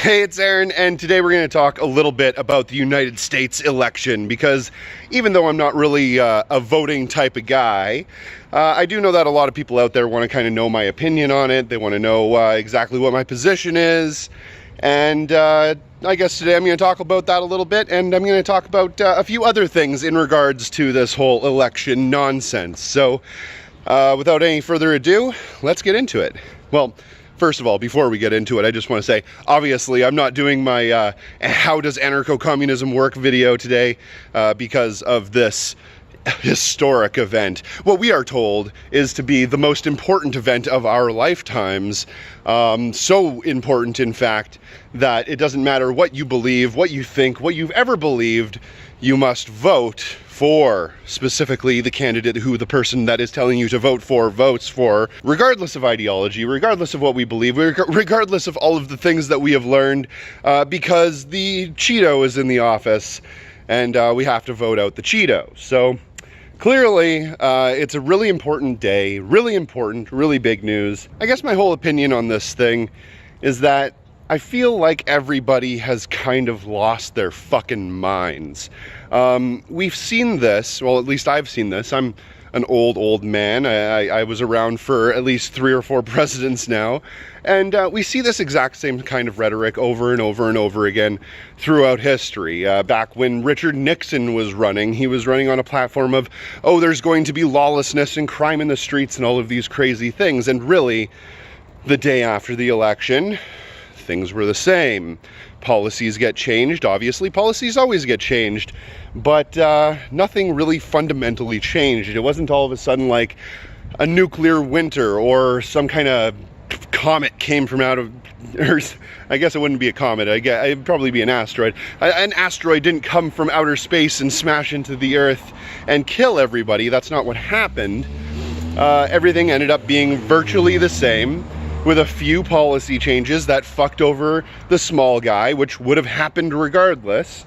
Hey, it's Aaron, and today we're going to talk a little bit about the United States election, because even though I'm not really a voting type of guy, I do know that a lot of people out there want to kind of know my opinion on it. They want to know exactly what my position is, and I guess today I'm going to talk about that a little bit, and I'm going to talk about a few other things in regards to this whole election nonsense. So, without any further ado, let's get into it. Well, first of all, before we get into it, I just want to say, obviously, I'm not doing my how does anarcho-communism work video today because of this historic event. What we are told is to be the most important event of our lifetimes. So important, in fact, that it doesn't matter what you believe, what you think, what you've ever believed, you must vote for specifically the candidate who the person that is telling you to vote for votes for, regardless of ideology, regardless of what we believe, regardless of all of the things that we have learned, because the Cheeto is in the office and we have to vote out the Cheeto. So clearly, it's a really important day, really important, really big news. I guess my whole opinion on this thing is that I feel like everybody has kind of lost their fucking minds. We've seen this, well, at least I've seen this. I'm an old man. I was around for at least 3 or 4 presidents now. And we see this exact same kind of rhetoric over and over and over again throughout history. Back when Richard Nixon was running, he was running on a platform of, oh, there's going to be lawlessness and crime in the streets and all of these crazy things. And really, the day after the election, things were the same. Policies get changed, obviously. Policies always get changed. But nothing really fundamentally changed. It wasn't all of a sudden like a nuclear winter or some kind of comet came from out of Earth. I guess it wouldn't be a comet. It'd probably be an asteroid. An asteroid didn't come from outer space and smash into the Earth and kill everybody. That's not what happened. Everything ended up being virtually the same, with a few policy changes that fucked over the small guy, which would have happened regardless,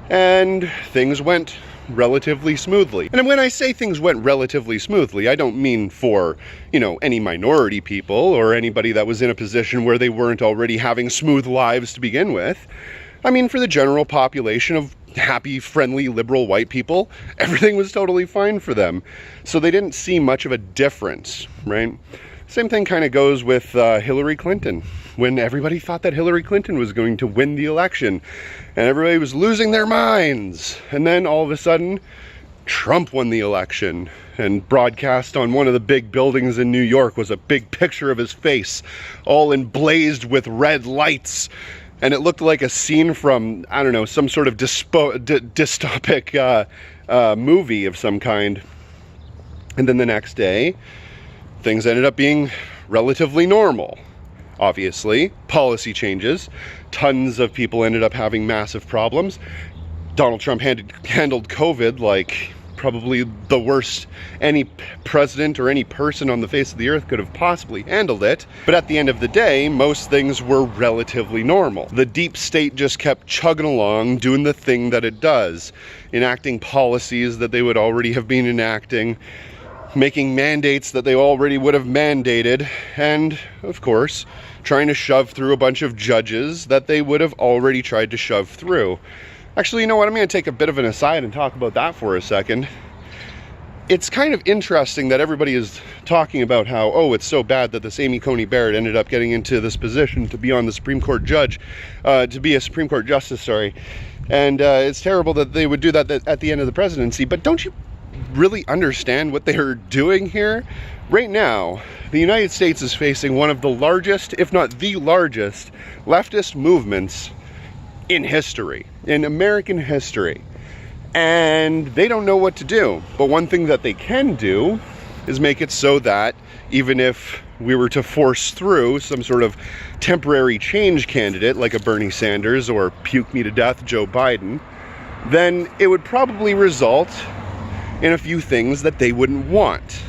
and things went relatively smoothly. And when I say things went relatively smoothly, I don't mean for, any minority people or anybody that was in a position where they weren't already having smooth lives to begin with. I mean for the general population of happy, friendly, liberal white people. Everything was totally fine for them. So they didn't see much of a difference, right? Same thing kind of goes with Hillary Clinton, when everybody thought that Hillary Clinton was going to win the election and everybody was losing their minds. And then all of a sudden, Trump won the election, and broadcast on one of the big buildings in New York was a big picture of his face, all emblazed with red lights. And it looked like a scene from, I don't know, some sort of dystopic movie of some kind. And then the next day, things ended up being relatively normal. Obviously, policy changes. Tons of people ended up having massive problems. Donald Trump handled COVID like probably the worst any president or any person on the face of the earth could have possibly handled it. But at the end of the day, most things were relatively normal. The deep state just kept chugging along, doing the thing that it does, enacting policies that they would already have been enacting, making mandates that they already would have mandated, and, of course, trying to shove through a bunch of judges that they would have already tried to shove through. Actually, you know what? I'm going to take a bit of an aside and talk about that for a second. It's kind of interesting that everybody is talking about how, oh, it's so bad that this Amy Coney Barrett ended up getting into this position to be on the Supreme Court judge, to be a Supreme Court justice, sorry. And it's terrible that they would do that at the end of the presidency, but don't you really understand what they're doing here? Right now, the United States is facing one of the largest, if not the largest, leftist movements in history, in American history. And they don't know what to do. But one thing that they can do is make it so that even if we were to force through some sort of temporary change candidate like a Bernie Sanders or puke me to death Joe Biden, then it would probably result in a few things that they wouldn't want.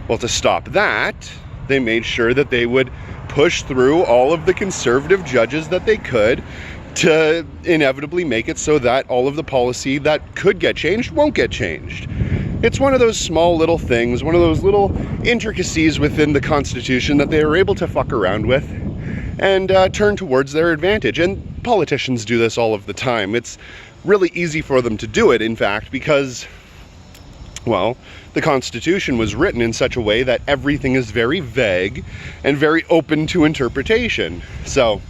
Well, to stop that, they made sure that they would push through all of the conservative judges that they could to inevitably make it so that all of the policy that could get changed won't get changed. It's one of those small little things, one of those little intricacies within the Constitution that they were able to fuck around with. and turn towards their advantage. And politicians do this all of the time. It's really easy for them to do it, in fact, because, well, the Constitution was written in such a way that everything is very vague and very open to interpretation. So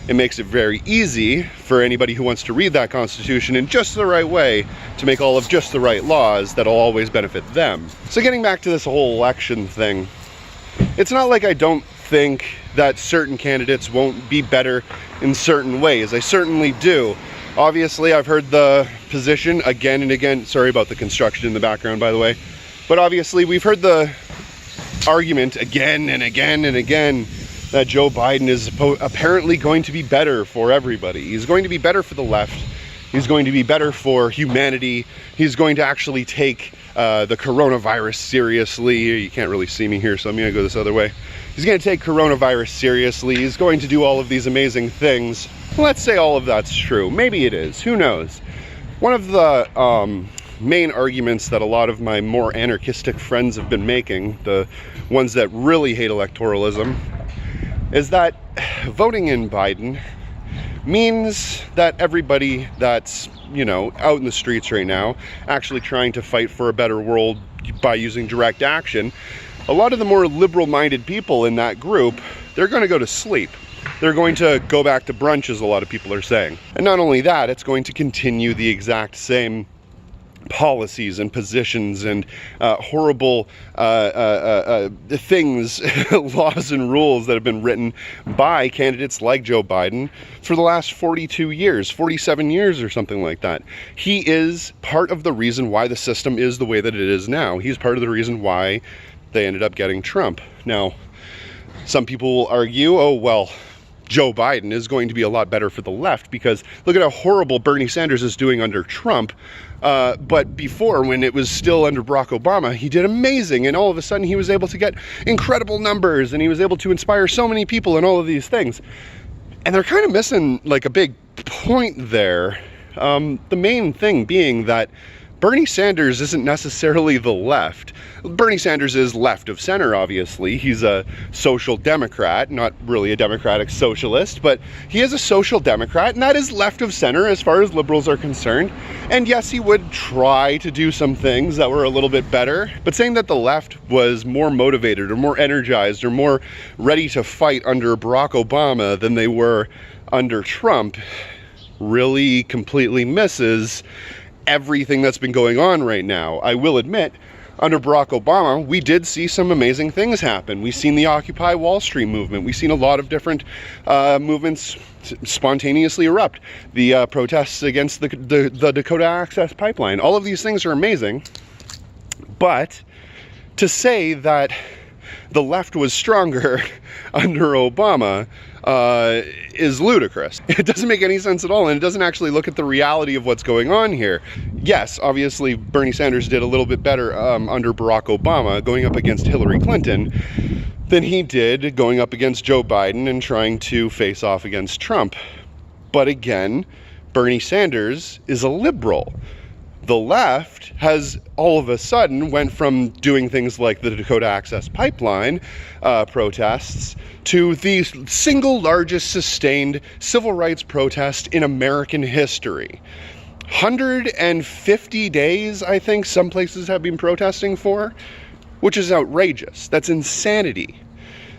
it makes it very easy for anybody who wants to read that Constitution in just the right way to make all of just the right laws that'll always benefit them. So getting back to this whole election thing, it's not like I don't think that certain candidates won't be better in certain ways. I certainly do. Obviously, I've heard the position again and again. Sorry about the construction in the background, by the way. But obviously, we've heard the argument again and again and again that Joe Biden is apparently going to be better for everybody. He's going to be better for the left. He's going to be better for humanity. He's going to actually take the coronavirus seriously. You can't really see me here, so I'm going to go this other way. He's going to take coronavirus seriously. He's going to do all of these amazing things. Let's say all of that's true. Maybe it is. Who knows? One of the main arguments that a lot of my more anarchistic friends have been making, the ones that really hate electoralism, is that voting in Biden means that everybody that's, you know, out in the streets right now actually trying to fight for a better world by using direct action, a lot of the more liberal-minded people in that group, they're going to go to sleep. They're going to go back to brunch, as a lot of people are saying. And not only that, it's going to continue the exact same policies and positions and horrible things, laws and rules that have been written by candidates like Joe Biden for the last 42 years, 47 years or something like that. He is part of the reason why the system is the way that it is now. He's part of the reason why they ended up getting Trump. Now, some people will argue, oh, well, Joe Biden is going to be a lot better for the left because look at how horrible Bernie Sanders is doing under Trump. But before, when it was still under Barack Obama, he did amazing. And all of a sudden he was able to get incredible numbers and he was able to inspire so many people and all of these things. And they're kind of missing like a big point there. The main thing being that Bernie Sanders isn't necessarily the left. Bernie Sanders is left of center, obviously. He's a social democrat, not really a democratic socialist, but he is a social democrat, and that is left of center as far as liberals are concerned. And yes, he would try to do some things that were a little bit better, but saying that the left was more motivated or more energized or more ready to fight under Barack Obama than they were under Trump really completely misses everything that's been going on right now. I will admit, under Barack Obama, we did see some amazing things happen. We've seen the Occupy Wall Street movement. We've seen a lot of different movements spontaneously erupt. The protests against the Dakota Access Pipeline. All of these things are amazing. But to say that the left was stronger under Obama is ludicrous. It doesn't make any sense at all, and it doesn't actually look at the reality of what's going on here. Yes, obviously Bernie Sanders did a little bit better under Barack Obama going up against Hillary Clinton than he did going up against Joe Biden and trying to face off against Trump. But again, Bernie Sanders is a liberal. The left has all of a sudden went from doing things like the Dakota Access Pipeline protests to the single largest sustained civil rights protest in American history. 150 days, I think some places have been protesting for, which is outrageous. That's insanity.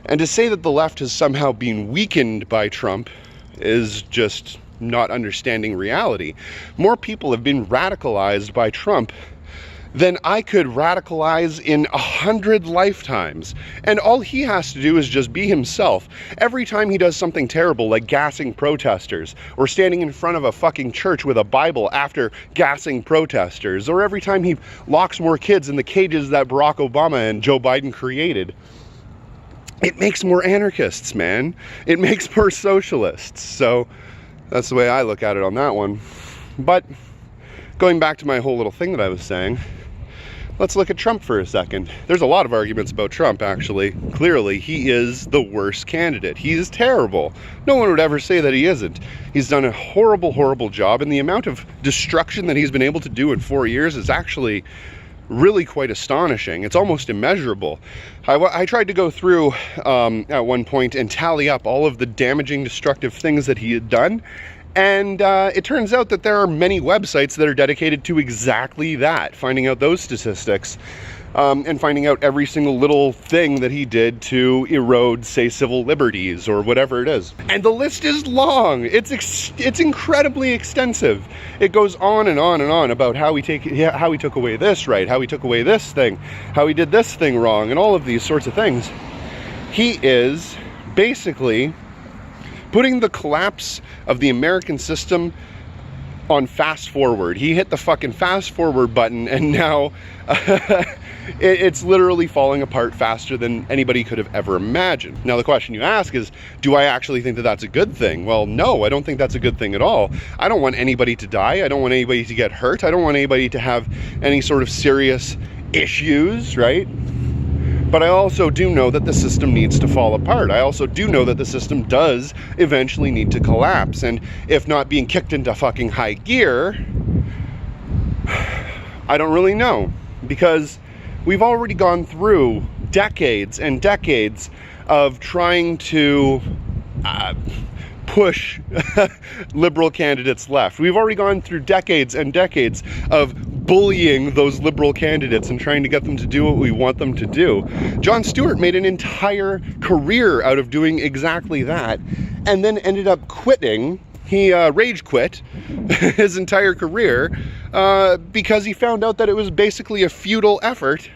And to say that the left has somehow been weakened by Trump is just not understanding reality. More people have been radicalized by Trump than I could radicalize in 100 lifetimes. And all he has to do is just be himself. Every time he does something terrible, like gassing protesters, or standing in front of a fucking church with a Bible after gassing protesters, or every time he locks more kids in the cages that Barack Obama and Joe Biden created, it makes more anarchists, man. It makes more socialists. So that's the way I look at it on that one. But going back to my whole little thing that I was saying, let's look at Trump for a second. There's a lot of arguments about Trump, actually. Clearly, he is the worst candidate. He is terrible. No one would ever say that he isn't. He's done a horrible, horrible job, and the amount of destruction that he's been able to do in 4 years is actually really quite astonishing. It's almost immeasurable. I tried to go through at one point and tally up all of the damaging, destructive things that he had done, and it turns out that there are many websites that are dedicated to exactly that, finding out those statistics. And finding out every single little thing that he did to erode, say, civil liberties or whatever it is. And the list is long. It's incredibly extensive. It goes on and on and on about how he took away this right, how he took away this thing, how he did this thing wrong, and all of these sorts of things. He is basically putting the collapse of the American system on fast forward. He hit the fucking fast forward button, and now it's literally falling apart faster than anybody could have ever imagined. Now the question you ask is, do I actually think that that's a good thing? Well, no, I don't think that's a good thing at all. I don't want anybody to die. I don't want anybody to get hurt. I don't want anybody to have any sort of serious issues, right? But I also do know that the system needs to fall apart. I also do know that the system does eventually need to collapse. And if not being kicked into fucking high gear, I don't really know. Because we've already gone through decades and decades of trying to push liberal candidates left. We've already gone through decades and decades of bullying those liberal candidates and trying to get them to do what we want them to do. Jon Stewart made an entire career out of doing exactly that, and then ended up quitting. He rage quit his entire career because he found out that it was basically a futile effort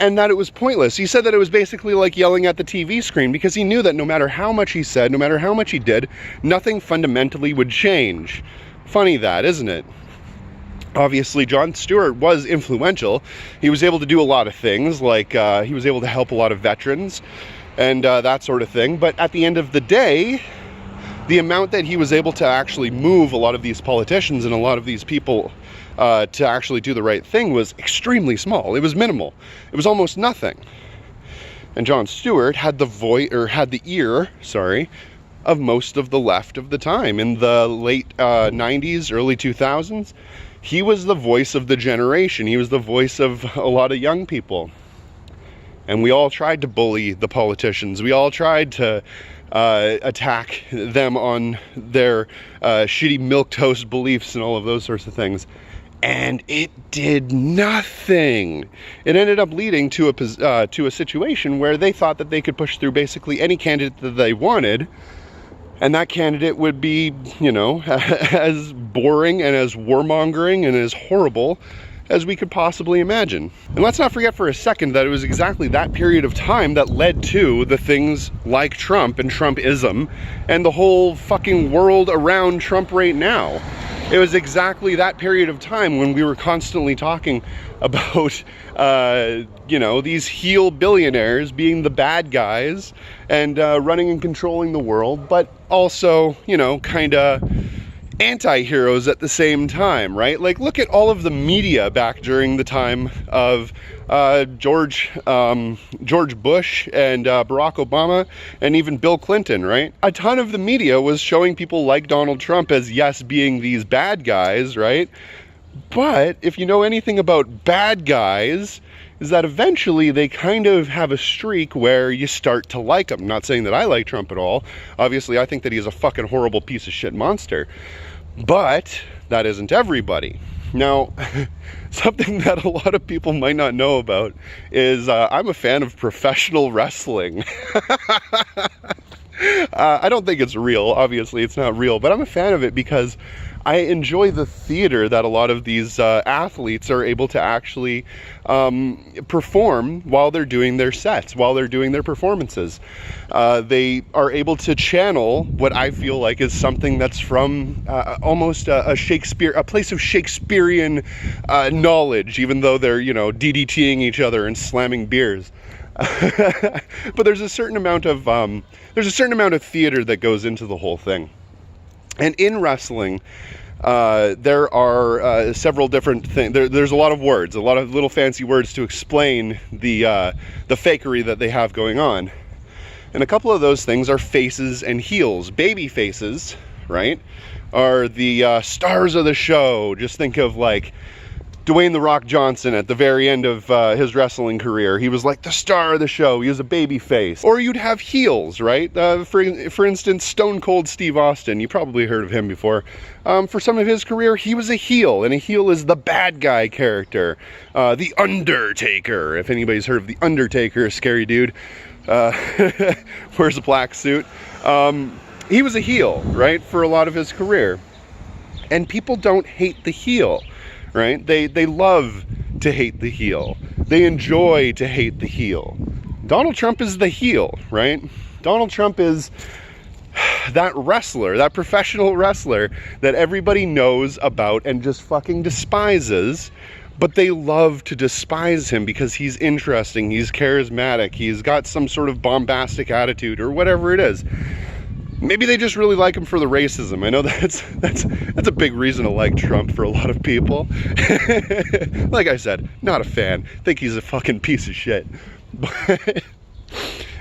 and that it was pointless. He said that it was basically like yelling at the TV screen, because he knew that no matter how much he said, no matter how much he did, nothing fundamentally would change. Funny that, isn't it? Obviously, Jon Stewart was influential. He was able to do a lot of things, like he was able to help a lot of veterans and that sort of thing. But at the end of the day, the amount that he was able to actually move a lot of these politicians and a lot of these people to actually do the right thing was extremely small. It was minimal. It was almost nothing. And Jon Stewart had the ear, of most of the left of the time. In the late 90s, early 2000s, he was the voice of the generation. He was the voice of a lot of young people. And we all tried to bully the politicians. We all tried to attack them on their shitty milquetoast beliefs and all of those sorts of things. And it did nothing. It ended up leading to a situation where they thought that they could push through basically any candidate that they wanted, and that candidate would be, as boring and as warmongering and as horrible as we could possibly imagine. And let's not forget for a second that it was exactly that period of time that led to the things like Trump and Trumpism and the whole fucking world around Trump right now. It was exactly that period of time when we were constantly talking about, these heel billionaires being the bad guys and running and controlling the world, but also, kind of anti-heroes at the same time, right? Like, look at all of the media back during the time of George Bush and Barack Obama and even Bill Clinton, right? A ton of the media was showing people like Donald Trump as, yes, being these bad guys, right? But if you know anything about bad guys, is that eventually they kind of have a streak where you start to like them. I'm not saying that I like Trump at all. Obviously, I think that he's a fucking horrible piece of shit monster. But that isn't everybody. Now, something that a lot of people might not know about is I'm a fan of professional wrestling. I don't think it's real. Obviously, it's not real. But I'm a fan of it because I enjoy the theater that a lot of these athletes are able to actually perform while they're doing their sets, while they're doing their performances. They are able to channel what I feel like is something that's from almost a place of Shakespearean knowledge, even though they're, DDTing each other and slamming beers. But there's a certain amount of theater that goes into the whole thing. And in wrestling, there are several different things. There's a lot of words, a lot of little fancy words to explain the fakery that they have going on. And a couple of those things are faces and heels. Baby faces, right, are the stars of the show. Just think of like Dwayne "The Rock" Johnson at the very end of his wrestling career. He was like the star of the show. He was a baby face. Or you'd have heels, right? For instance, Stone Cold Steve Austin. You probably heard of him before. For some of his career, he was a heel, and a heel is the bad guy character. The Undertaker. If anybody's heard of The Undertaker, a scary dude. Wears a black suit. He was a heel, right, for a lot of his career. And people don't hate the heel. Right? They love to hate the heel. They enjoy to hate the heel. Donald Trump is the heel, right? Donald Trump is that wrestler, that professional wrestler that everybody knows about and just fucking despises, but they love to despise him because he's interesting, he's charismatic, he's got some sort of bombastic attitude or whatever it is. Maybe they just really like him for the racism. I know that's a big reason to like Trump for a lot of people. Like I said, not a fan. Think he's a fucking piece of shit. But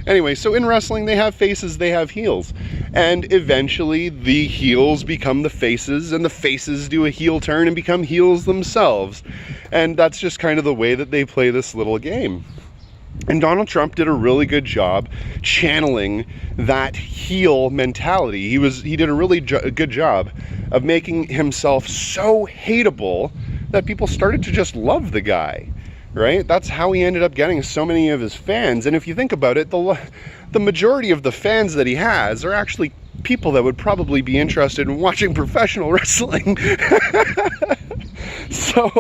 anyway, so in wrestling, they have faces, they have heels. And eventually, the heels become the faces, and the faces do a heel turn and become heels themselves. And that's just kind of the way that they play this little game. And Donald Trump did a really good job channeling that heel mentality. He did a really good job of making himself so hateable that people started to just love the guy, right? That's how he ended up getting so many of his fans. And if you think about it, the majority of the fans that he has are actually people that would probably be interested in watching professional wrestling. So,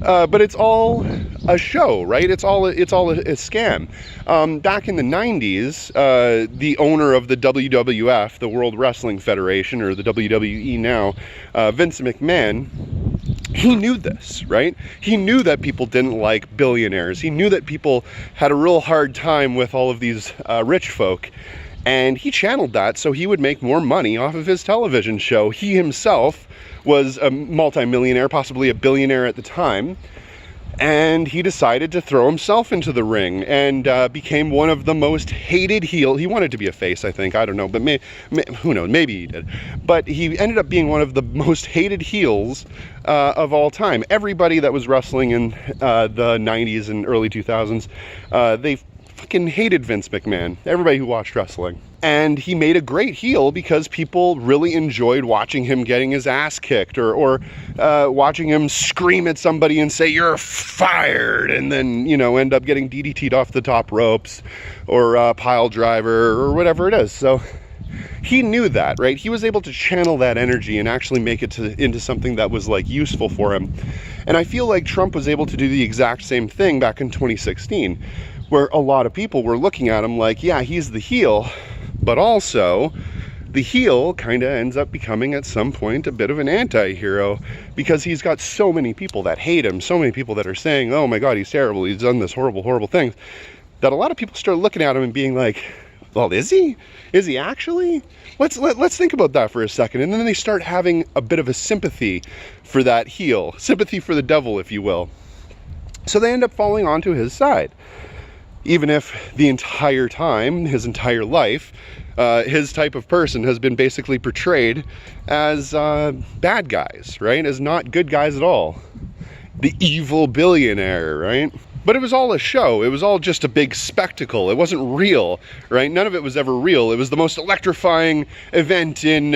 but it's all a show, right? It's all a scam. Back in the 90s, the owner of the WWF, the World Wrestling Federation, or the WWE now, Vince McMahon, he knew this, right? He knew that people didn't like billionaires. He knew that people had a real hard time with all of these rich folk. And he channeled that so he would make more money off of his television show. He himself was a multimillionaire, possibly a billionaire at the time. And he decided to throw himself into the ring and became one of the most hated heel. He wanted to be a face, I think. I don't know, but who knows? Maybe he did. But he ended up being one of the most hated heels of all time. Everybody that was wrestling in the 90s and early 2000s, they fucking hated Vince McMahon. Everybody who watched wrestling. And he made a great heel because people really enjoyed watching him getting his ass kicked or watching him scream at somebody and say, "You're fired," and then, you know, end up getting DDT'd off the top ropes or pile driver or whatever it is. So he knew that, right? He was able to channel that energy and actually make it into something that was like useful for him. And I feel like Trump was able to do the exact same thing back in 2016, where a lot of people were looking at him like, yeah, he's the heel, but also the heel kind of ends up becoming at some point a bit of an anti-hero because he's got so many people that hate him, so many people that are saying, oh my God, he's terrible, he's done this horrible, horrible thing, that a lot of people start looking at him and being like, well, is he? Is he actually? Let's think about that for a second. And then they start having a bit of a sympathy for that heel, sympathy for the devil, if you will. So they end up falling onto his side. Even if the entire time, his entire life, his type of person has been basically portrayed as bad guys, right? As not good guys at all. The evil billionaire, right? But it was all a show. It was all just a big spectacle. It wasn't real, right? None of it was ever real. It was the most electrifying event in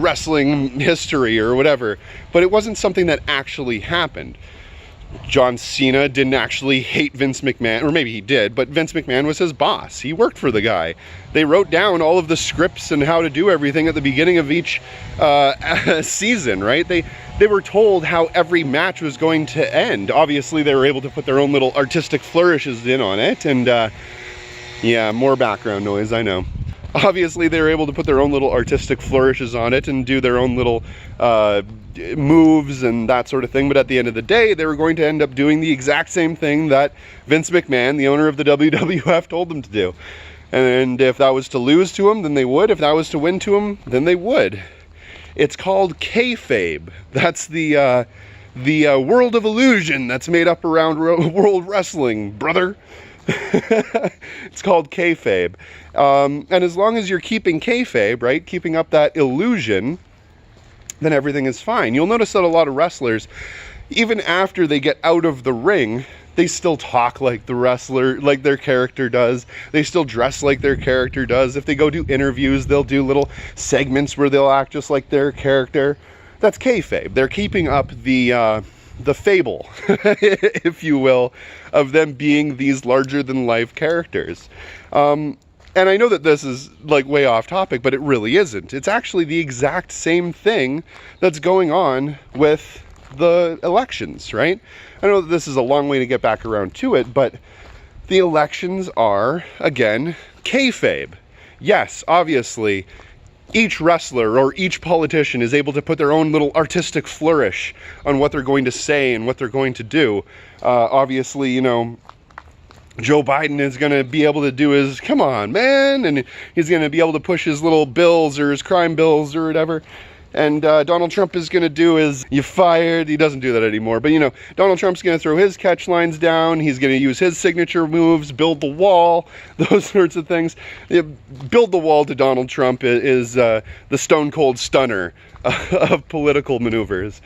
wrestling history or whatever. But it wasn't something that actually happened. John Cena didn't actually hate Vince McMahon, or maybe he did, but Vince McMahon was his boss. He worked for the guy. They wrote down all of the scripts and how to do everything at the beginning of each season, right? They were told how every match was going to end. Obviously, they were able to put their own little artistic flourishes in on it, and yeah, more background noise, I know. Obviously, they were able to put their own little artistic flourishes on it and do their own little moves and that sort of thing. But at the end of the day, they were going to end up doing the exact same thing that Vince McMahon, the owner of the WWF, told them to do. And if that was to lose to him, then they would. If that was to win to him, then they would. It's called kayfabe. That's the world of illusion that's made up around world wrestling, brother. It's called kayfabe. And as long as you're keeping kayfabe, right, keeping up that illusion, then everything is fine. You'll notice that a lot of wrestlers, even after they get out of the ring, they still talk like the wrestler, like their character does. They still dress like their character does. If they go do interviews, they'll do little segments where they'll act just like their character. That's kayfabe. They're keeping up the fable, if you will, of them being these larger-than-life characters. And I know that this is like way off topic, but it really isn't. It's actually the exact same thing that's going on with the elections, right? I know that this is a long way to get back around to it, but the elections are, again, kayfabe. Yes, obviously, each wrestler or each politician is able to put their own little artistic flourish on what they're going to say and what they're going to do. Obviously, you know, Joe Biden is going to be able to do his, come on, man, and he's going to be able to push his little bills or his crime bills or whatever. And Donald Trump is going to do his, you fired. He doesn't do that anymore. But, you know, Donald Trump's going to throw his catch lines down. He's going to use his signature moves, build the wall, those sorts of things. Build the wall to Donald Trump is the stone cold stunner of political maneuvers.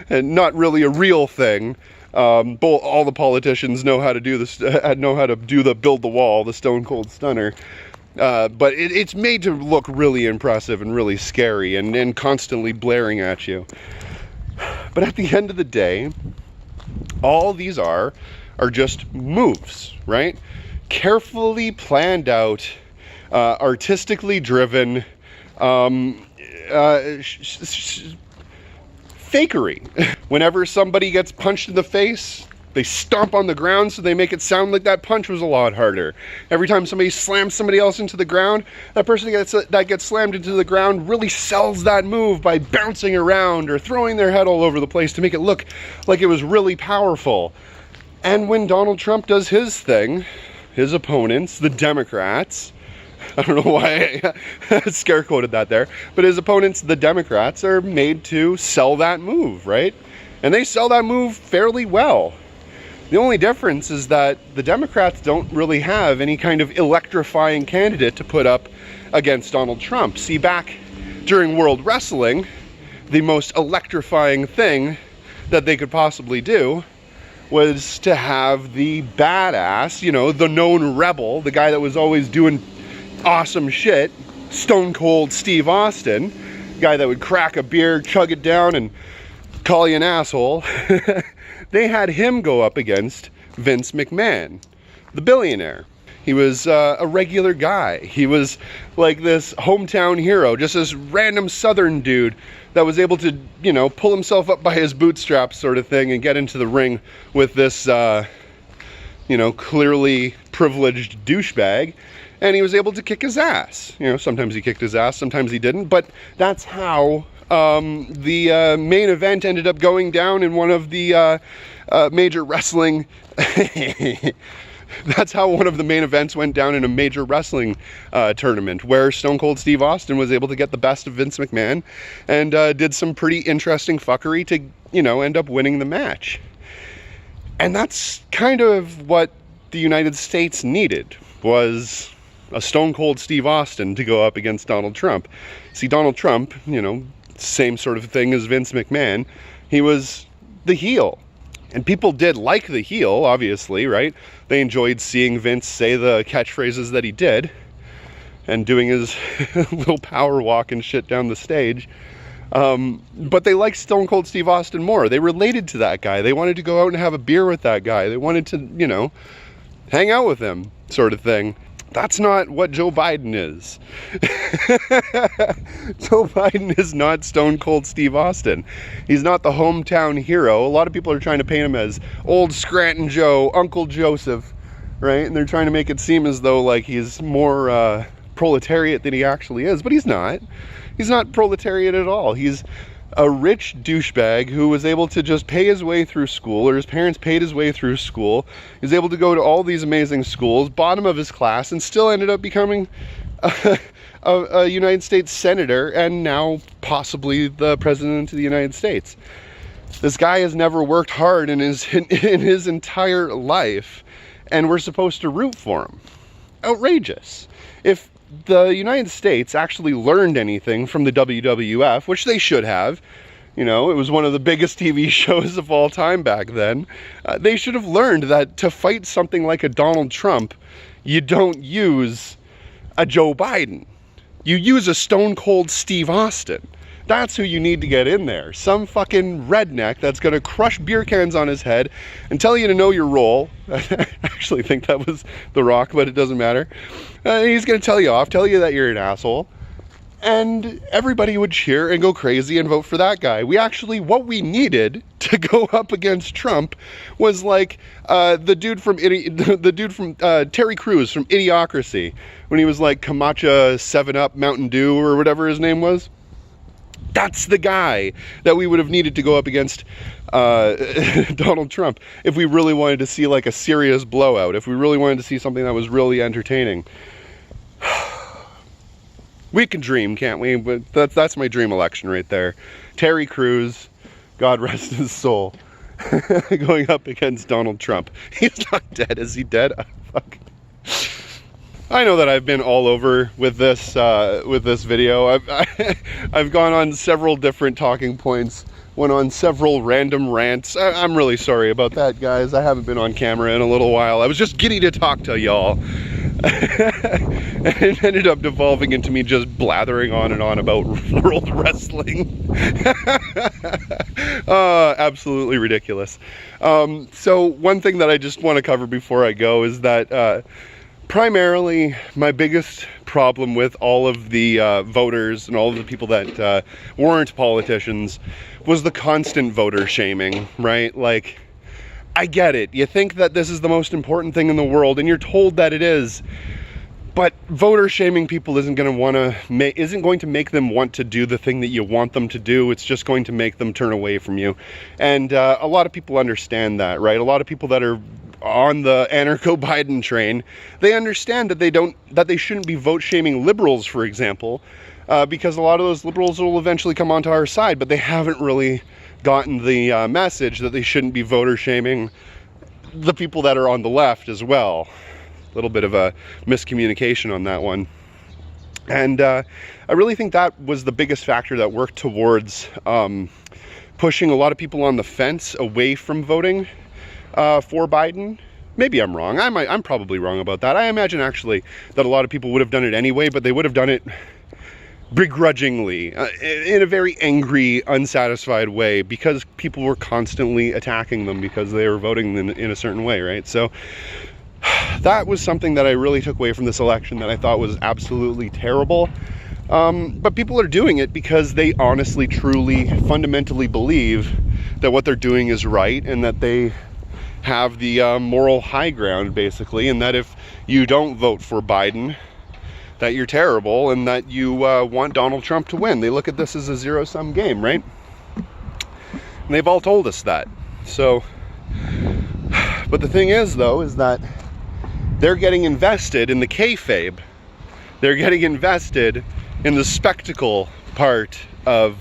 And not really a real thing. All the politicians know how to do this, know how to do the build the wall, the stone cold stunner. But it's made to look really impressive and really scary and constantly blaring at you. But at the end of the day, all these are just moves, right? Carefully planned out, artistically driven, fakery. Whenever somebody gets punched in the face, they stomp on the ground so they make it sound like that punch was a lot harder. Every time somebody slams somebody else into the ground, that person that gets slammed into the ground really sells that move by bouncing around or throwing their head all over the place to make it look like it was really powerful. And when Donald Trump does his thing, his opponents, the Democrats, I don't know why I scare quoted that there, but his opponents, the Democrats, are made to sell that move, right? And they sell that move fairly well. The only difference is that the Democrats don't really have any kind of electrifying candidate to put up against Donald Trump. See, back during World Wrestling, the most electrifying thing that they could possibly do was to have the badass, you know, the known rebel, the guy that was always doing awesome shit, Stone Cold Steve Austin, guy that would crack a beer, chug it down, and call you an asshole. They had him go up against Vince McMahon, the billionaire. He was a regular guy. He was like this hometown hero, just this random southern dude that was able to, you know, pull himself up by his bootstraps sort of thing and get into the ring with this, you know, clearly privileged douchebag. And he was able to kick his ass. You know, sometimes he kicked his ass, sometimes he didn't. But that's how the main event ended up going down in one of the major wrestling. That's how one of the main events went down in a major wrestling tournament, where Stone Cold Steve Austin was able to get the best of Vince McMahon and did some pretty interesting fuckery to, you know, end up winning the match. And that's kind of what the United States needed, was a Stone Cold Steve Austin to go up against Donald Trump. See, Donald Trump, you know, same sort of thing as Vince McMahon, he was the heel. And people did like the heel, obviously, right? They enjoyed seeing Vince say the catchphrases that he did and doing his little power walk and shit down the stage. But they liked Stone Cold Steve Austin more. They related to that guy. They wanted to go out and have a beer with that guy. They wanted to, you know, hang out with him, sort of thing. That's not what Joe Biden is. Joe Biden is not Stone Cold Steve Austin. He's not the hometown hero. A lot of people are trying to paint him as old Scranton Joe, Uncle Joseph, right? And they're trying to make it seem as though like he's more proletariat than he actually is, but he's not. He's not proletariat at all. He's a rich douchebag who was able to just pay his way through school, or his parents paid his way through school. He was able to go to all these amazing schools, bottom of his class, and still ended up becoming a United States senator and now possibly the president of the United States. This guy has never worked hard in his entire life, and we're supposed to root for him. Outrageous. If the United States actually learned anything from the WWF, which they should have, You know, it was one of the biggest TV shows of all time back then. They should have learned that to fight something like a Donald Trump, you don't use a Joe Biden. You use a stone cold Steve Austin. That's who you need to get in there. Some fucking redneck that's going to crush beer cans on his head and tell you to know your role. I actually think that was The Rock, but it doesn't matter. He's going to tell you off, tell you that you're an asshole. And everybody would cheer and go crazy and vote for that guy. What we needed to go up against Trump was like the dude from Terry Crews from Idiocracy, when he was like Kamacha 7-Up Mountain Dew or whatever his name was. That's the guy that we would have needed to go up against Donald Trump if we really wanted to see like a serious blowout, if we really wanted to see something that was really entertaining. We can dream, can't we? But that's my dream election right there. Terry Crews, God rest his soul, going up against Donald Trump. He's not dead. Is he dead? Oh, fuck. I know that I've been all over with this video. I've gone on several different talking points, went on several random rants. I'm really sorry about that, guys. I haven't been on camera in a little while. I was just giddy to talk to y'all. And it ended up devolving into me just blathering on and on about world wrestling. Absolutely ridiculous. So one thing that I just want to cover before I go is that primarily my biggest problem with all of the voters and all of the people that weren't politicians was the constant voter shaming, right? Like, I get it. You think that this is the most important thing in the world, and you're told that it is. But voter shaming people isn't going to make them want to do the thing that you want them to do. It's just going to make them turn away from you. And a lot of people understand that, right? A lot of people that are on the anarcho-Biden train, they understand that they shouldn't be vote shaming liberals, for example, because a lot of those liberals will eventually come onto our side, but they haven't really gotten the message that they shouldn't be voter shaming the people that are on the left as well. A little bit of a miscommunication on that one. And I really think that was the biggest factor that worked towards pushing a lot of people on the fence away from voting for Biden. Maybe I'm wrong. I'm probably wrong about that. I imagine actually that a lot of people would have done it anyway, but they would have done it begrudgingly, in a very angry, unsatisfied way, because people were constantly attacking them because they were voting in a certain way, right? So that was something that I really took away from this election that I thought was absolutely terrible. But people are doing it because they honestly, truly, fundamentally believe that what they're doing is right, and that they have the moral high ground, basically, and that if you don't vote for Biden, that you're terrible, and that you want Donald Trump to win. They look at this as a zero-sum game, right? And they've all told us that. So, but the thing is, though, is that they're getting invested in the kayfabe. They're getting invested in the spectacle part of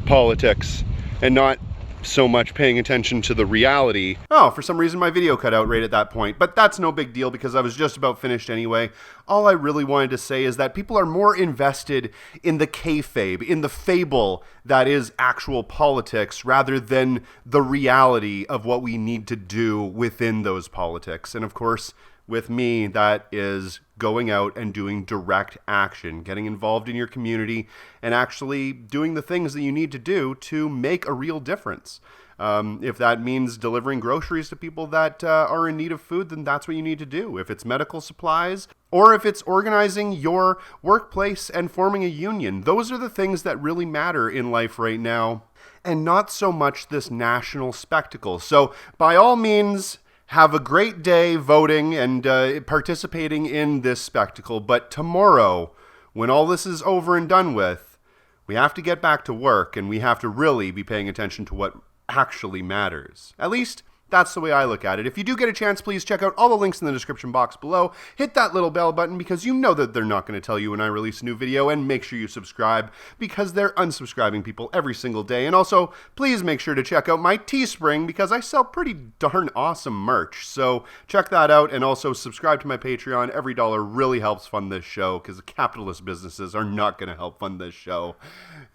politics, and not so much paying attention to the reality. Oh, for some reason my video cut out right at that point, but that's no big deal because I was just about finished anyway. All I really wanted to say is that people are more invested in the kayfabe, in the fable that is actual politics, rather than the reality of what we need to do within those politics. And of course, with me, that is going out and doing direct action, getting involved in your community, and actually doing the things that you need to do to make a real difference. If that means delivering groceries to people that are in need of food, then that's what you need to do. If it's medical supplies, or if it's organizing your workplace and forming a union, those are the things that really matter in life right now, and not so much this national spectacle. So by all means, have a great day voting and participating in this spectacle. But tomorrow, when all this is over and done with, we have to get back to work, and we have to really be paying attention to what actually matters. At least, that's the way I look at it. If you do get a chance, please check out all the links in the description box below. Hit that little bell button because you know that they're not going to tell you when I release a new video, and make sure you subscribe because they're unsubscribing people every single day. And also, please make sure to check out my Teespring because I sell pretty darn awesome merch. So check that out, and also subscribe to my Patreon. Every dollar really helps fund this show because capitalist businesses are not going to help fund this show.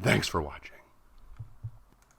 Thanks for watching.